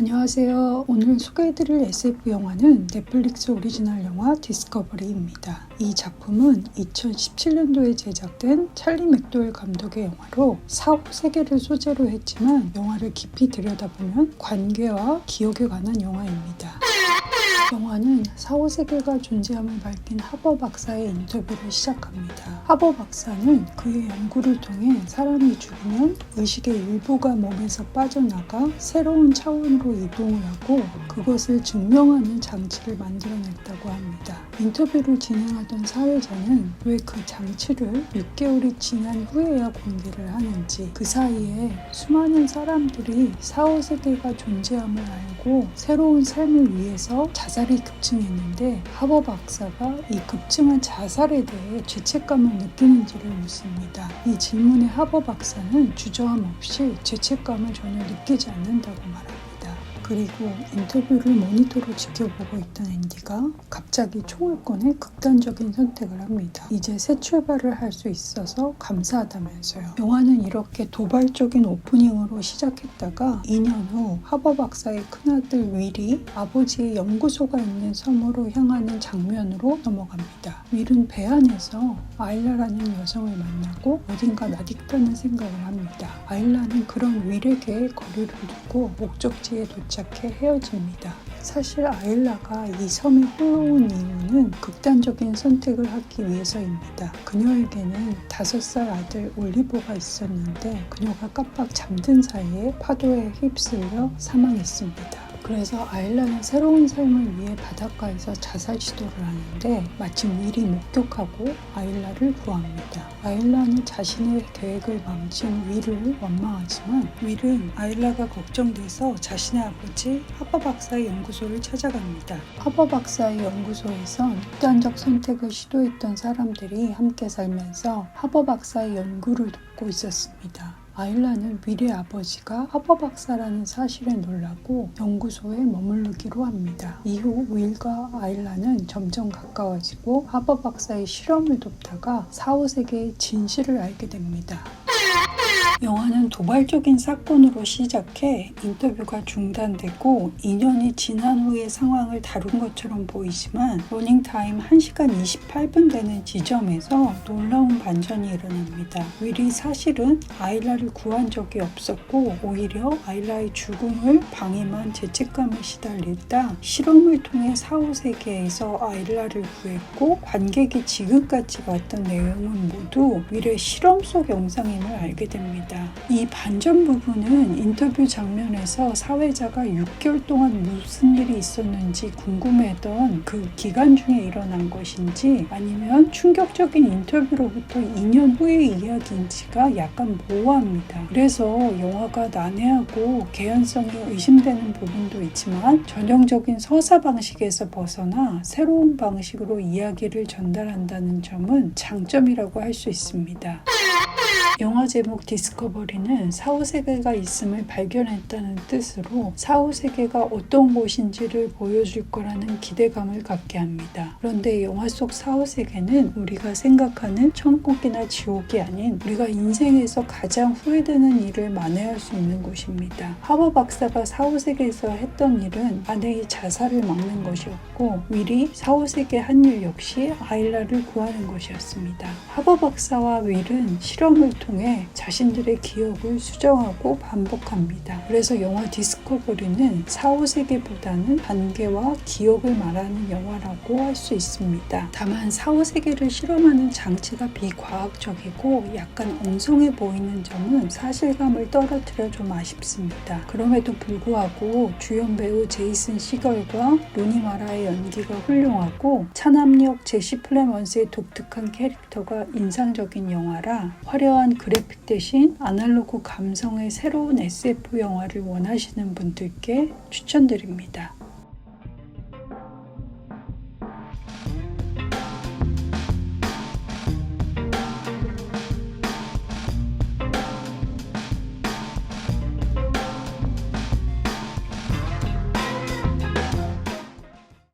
안녕하세요. 오늘 소개해드릴 SF 영화는 넷플릭스 오리지널 영화 디스커버리입니다. 이 작품은 2017년도에 제작된 찰리 맥도웰 감독의 영화로 사후 세계를 소재로 했지만 영화를 깊이 들여다보면 관계와 기억에 관한 영화입니다. 영화는 사후 세계가 존재함을 밝힌 하버 박사의 인터뷰를 시작합니다. 하버 박사는 그의 연구를 통해 사람이 죽으면 의식의 일부가 몸에서 빠져나가 새로운 차원으로 이동을 하고 그것을 증명하는 장치를 만들어냈다고 합니다. 인터뷰를 진행하던 사회자는 왜 그 장치를 6개월이 지난 후에야 공개를 하는지, 그 사이에 수많은 사람들이 사후 세계가 존재함을 알고 새로운 삶을 위해서 자살이 급증했는데 하버 박사가 이 급증한 자살에 대해 죄책감을 느끼는지를 묻습니다. 이 질문에 하버 박사는 주저함 없이 죄책감을 전혀 느끼지 않는다고 말합니다. 그리고 인터뷰를 모니터로 지켜보고 있던 앤디가 갑자기 총을 꺼내 극단적인 선택을 합니다. 이제 새 출발을 할 수 있어서 감사하다면서요. 영화는 이렇게 도발적인 오프닝으로 시작했다가 2년 후 하버 박사의 큰아들 윌이 아버지의 연구소가 있는 섬으로 향하는 장면으로 넘어갑니다. 윌은 배 안에서 아일라라는 여성을 만나고 어딘가 낯익다는 생각을 합니다. 아일라는 그런 윌에게 거리를 두고 목적지에 도착해 헤어집니다. 사실 아일라가 이 섬에 홀로 온 이유는 극단적인 선택을 하기 위해서입니다. 그녀에게는 5살 아들 올리버가 있었는데 그녀가 깜빡 잠든 사이에 파도에 휩쓸려 사망했습니다. 그래서 아일라는 새로운 삶을 위해 바닷가에서 자살 시도를 하는데 마침 윌이 목격하고 아일라를 구합니다. 아일라는 자신의 계획을 망친 윌을 원망하지만 윌은 아일라가 걱정돼서 자신의 아버지 하버 박사의 연구소를 찾아갑니다. 하버 박사의 연구소에선 극단적 선택을 시도했던 사람들이 함께 살면서 하버 박사의 연구를 돕고 있었습니다. 아일라는 윌의 아버지가 하버 박사라는 사실에 놀라고 연구소에 머무르기로 합니다. 이후 윌과 아일라는 점점 가까워지고 하버 박사의 실험을 돕다가 사후 세계의 진실을 알게 됩니다. 영화는 도발적인 사건으로 시작해 인터뷰가 중단되고 2년이 지난 후의 상황을 다룬 것처럼 보이지만 러닝타임 1시간 28분 되는 지점에서 놀라운 반전이 일어납니다. 윌이 사실은 아일라를 구한 적이 없었고 오히려 아일라의 죽음을 방해만 죄책감을 시달리다 실험을 통해 사후 세계에서 아일라를 구했고 관객이 지금까지 봤던 내용은 모두 윌의 실험 속 영상임을 알게 됩니다. 이 반전 부분은 인터뷰 장면에서 사회자가 6개월 동안 무슨 일이 있었는지 궁금해했던 그 기간 중에 일어난 것인지 아니면 충격적인 인터뷰로부터 2년 후의 이야기인지가 약간 모호합니다. 그래서 영화가 난해하고 개연성이 의심되는 부분도 있지만 전형적인 서사 방식에서 벗어나 새로운 방식으로 이야기를 전달한다는 점은 장점이라고 할 수 있습니다. 영화 제목 디스커버리는 사후세계가 있음을 발견했다는 뜻으로 사후세계가 어떤 곳인지를 보여줄 거라는 기대감을 갖게 합니다. 그런데 영화 속 사후세계는 우리가 생각하는 천국이나 지옥이 아닌 우리가 인생에서 가장 후회되는 일을 만회할 수 있는 곳입니다. 하버 박사가 사후세계에서 했던 일은 아내의 자살을 막는 것이었고 윌이 사후세계 한 일 역시 아일라를 구하는 것이었습니다. 하버 박사와 윌은 실험을 통해 자신들의 기억을 수정하고 반복합니다. 그래서 영화 디스커버리는 사후세계보다는 관계와 기억을 말하는 영화라고 할 수 있습니다. 다만 사후세계를 실험하는 장치가 비과학적이고 약간 엉성해 보이는 점은 사실감을 떨어뜨려 좀 아쉽습니다. 그럼에도 불구하고 주연 배우 제이슨 시걸과 루니 마라의 연기가 훌륭하고 차남역 제시 플레먼스의 독특한 캐릭터가 인상적인 영화라 화려한 그래픽 대신 아날로그 감성의 새로운 SF 영화를 원하시는 분들께 추천드립니다.